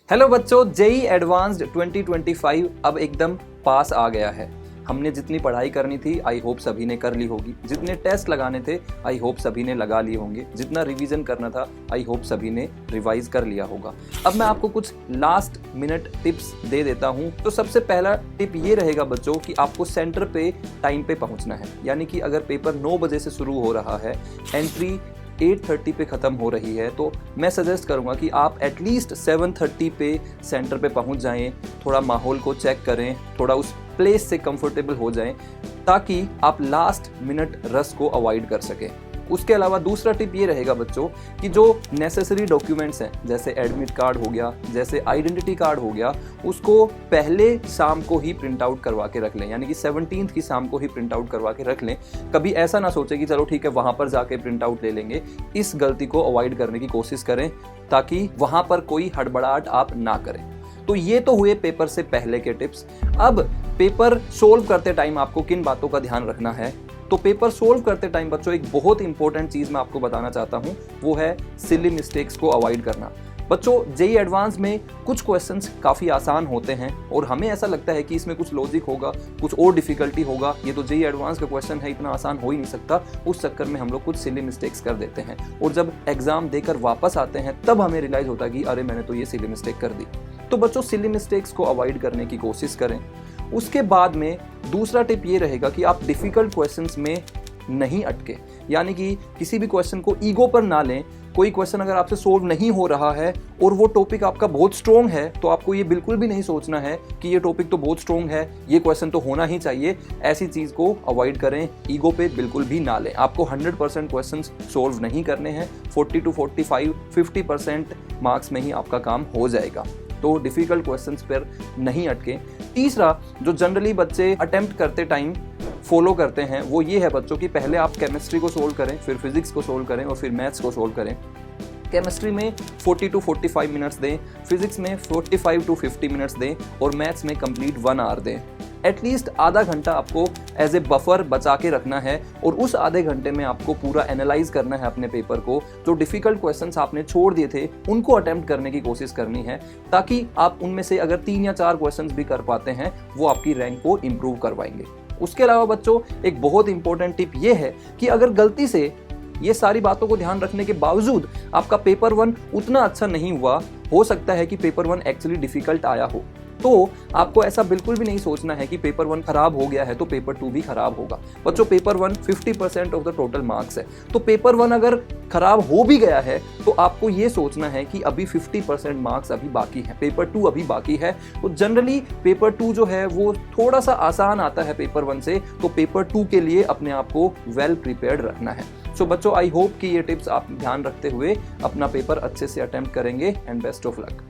Hello बच्चों, JEE advanced 2025 अब एकदम पास आ गया है। हमने जितनी पढ़ाई करनी थी आई होप सभी ने कर ली होगी, जितने टेस्ट लगाने थे आई होप सभी ने लगा लिए होंगे, जितना रिवीजन करना था आई होप सभी ने रिवाइज कर लिया होगा। अब मैं आपको कुछ लास्ट मिनट टिप्स दे देता हूं। तो सबसे पहला टिप ये रहेगा बच्चों कि आपको सेंटर पे टाइम पे पहुंचना है। यानी कि अगर पेपर 9 बजे से शुरू हो रहा है, एंट्री 8:30 पे ख़त्म हो रही है, तो मैं सजेस्ट करूंगा कि आप एटलीस्ट 7:30 पे सेंटर पे पहुंच जाएं, थोड़ा माहौल को चेक करें, थोड़ा उस प्लेस से कंफर्टेबल हो जाएं ताकि आप लास्ट मिनट रश को अवॉइड कर सकें। उसके अलावा दूसरा टिप ये रहेगा बच्चों कि जो नेसेसरी डॉक्यूमेंट्स हैं, जैसे एडमिट कार्ड हो गया, जैसे आइडेंटिटी कार्ड हो गया, उसको पहले शाम को ही प्रिंट आउट करवा के रख लें। यानी कि 17 की शाम को ही प्रिंट आउट करवा के रख लें। कभी ऐसा ना सोचें कि चलो ठीक है वहाँ पर जाके प्रिंट आउट ले लेंगे। इस गलती को अवॉइड करने की कोशिश करें ताकि वहाँ पर कोई हड़बड़ाहट आप ना करें। तो ये तो हुए पेपर से पहले के टिप्स। अब पेपर सोल्व करते टाइम आपको किन बातों का ध्यान रखना है? तो पेपर सोल्व करते टाइम बच्चों एक बहुत इंपॉर्टेंट चीज मैं आपको बताना चाहता हूं, वो है सिली मिस्टेक्स को अवॉइड करना। बच्चों जेई एडवांस में कुछ क्वेश्चंस काफ़ी आसान होते हैं और हमें ऐसा लगता है कि इसमें कुछ लॉजिक होगा, कुछ और डिफिकल्टी होगा, ये तो जेई एडवांस का क्वेश्चन है, इतना आसान हो ही नहीं सकता। उस चक्कर में हम लोग कुछ सिली मिस्टेक्स कर देते हैं और जब एग्जाम देकर वापस आते हैं तब हमें रियलाइज होता है कि अरे मैंने तो ये सिली मिस्टेक कर दी। तो बच्चों सिली मिस्टेक्स को अवॉइड करने की कोशिश करें। उसके बाद में दूसरा टिप ये रहेगा कि आप डिफिकल्ट क्वेश्चंस में नहीं अटके। यानी कि किसी भी क्वेश्चन को ईगो पर ना लें। कोई क्वेश्चन अगर आपसे सोल्व नहीं हो रहा है और वो टॉपिक आपका बहुत स्ट्रॉन्ग है, तो आपको ये बिल्कुल भी नहीं सोचना है कि ये टॉपिक तो बहुत स्ट्रॉन्ग है, ये क्वेश्चन तो होना ही चाहिए। ऐसी चीज़ को अवॉइड करें, ईगो पे बिल्कुल भी ना लें। आपको 100% क्वेश्चन सोल्व नहीं करने हैं। 40 to 45, 50% मार्क्स में ही आपका काम हो जाएगा। तो डिफिकल्ट क्वेश्चंस पर नहीं अटके। तीसरा जो जनरली बच्चे अटेम्प्ट करते टाइम फॉलो करते हैं वो ये है बच्चों कि पहले आप केमिस्ट्री को सोल्व करें, फिर फिजिक्स को सोल्व करें और फिर मैथ्स को सोल्व करें। केमिस्ट्री में 40 to 45 मिनट्स दें, फिजिक्स में 45 to 50 मिनट्स दें और मैथ्स में कंप्लीट 1 आवर दें। एटलीस्ट आधा घंटा आपको एज ए बफर बचा के रखना है और उस आधे घंटे में आपको पूरा एनालाइज करना है अपने पेपर को। जो डिफिकल्ट क्वेश्चंस आपने छोड़ दिए थे उनको अटेम्प्ट करने की कोशिश करनी है ताकि आप उनमें से अगर 3 या 4 क्वेश्चंस भी कर पाते हैं वो आपकी रैंक को इम्प्रूव करवाएंगे। उसके अलावा बच्चों एक बहुत इंपॉर्टेंट टिप ये है कि अगर गलती से ये सारी बातों को ध्यान रखने के बावजूद आपका पेपर 1 उतना अच्छा नहीं हुआ, हो सकता है कि पेपर 1 एक्चुअली डिफिकल्ट आया हो, तो आपको ऐसा बिल्कुल भी नहीं सोचना है कि पेपर 1 खराब हो गया है तो पेपर 2 भी खराब होगा। बच्चों paper 1 50% of the total marks है, तो पेपर 1 अगर खराब हो भी गया है तो आपको ये सोचना है कि अभी 50% मार्क्स अभी बाकी है, पेपर 2 अभी बाकी है। तो जनरली पेपर 2 जो है वो थोड़ा सा आसान आता है पेपर 1 से, तो पेपर 2 के लिए अपने आप को वेल प्रिपेयर्ड रखना है। सो बच्चों आई होप कि ये टिप्स आप ध्यान रखते हुए अपना पेपर अच्छे से अटेम्प्ट करेंगे एंड बेस्ट ऑफ लक।